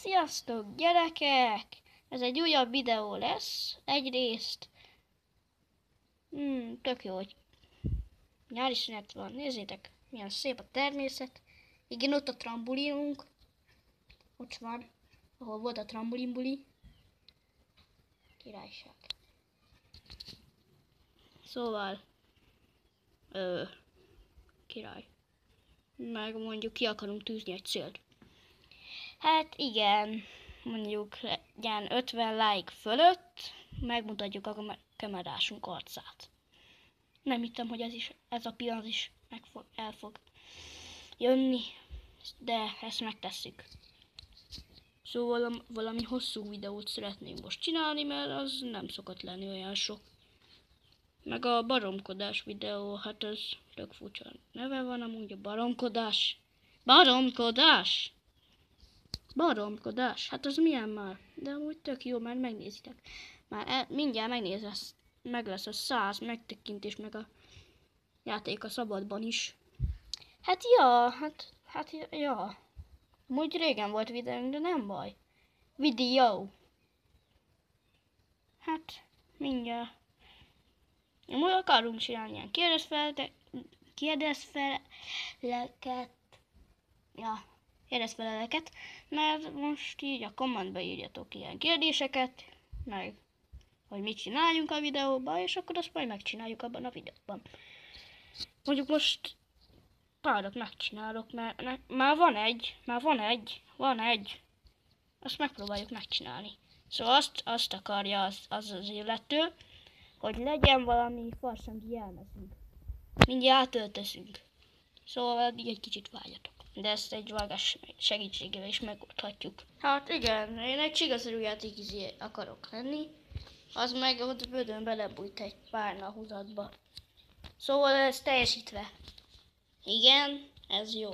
Sziasztok gyerekek! Ez egy újabb videó lesz. Egyrészt tök jó, hogy nyári szünet van. Nézzétek, milyen szép a természet. Igen, ott a trambulinunk. Ott van, ahol volt a trambulinbuli. Királyság. Szóval király. Meg mondjuk ki akarunk tűzni egy célt. Hát igen, mondjuk legyen 50 like fölött, megmutatjuk a kamerásunk arcát. Nem hittem, hogy ez a pillanat is el fog jönni, de ezt megtesszük. Szóval valami hosszú videót szeretnénk most csinálni, mert az nem szokott lenni olyan sok. Meg a baromkodás videó, hát ez tök furcsa neve van amúgy, a baromkodás. Baromkodás! Baromkodás, hát az milyen már? De amúgy tök jó, mert megnézitek. Már mindjárt meg lesz a 100 megtekintés, meg a játék a szabadban is. Hát ja. Amúgy régen volt videónk, de nem baj. Videó. Hát, mindjárt. Amúgy akarunk csinálni ilyen kérdezfeleleket, mert most így a kommentbe írjatok ilyen kérdéseket, meg hogy mit csináljunk a videóban, és akkor azt majd megcsináljuk abban a videóban. Mondjuk most párat megcsinálok, mert már van egy. Azt megpróbáljuk megcsinálni. Szóval azt akarja az illető, hogy legyen valami farsang jelmezünk. Mindjárt átöltözünk. Szóval addig egy kicsit várjatok. De ezt egy vágás segítségével is megoldhatjuk. Hát igen, én egy csigazerű játékizé akarok lenni. Az meg ott bődön belebújt egy párna húzatba. Szóval ez teljesítve. Igen, ez jó.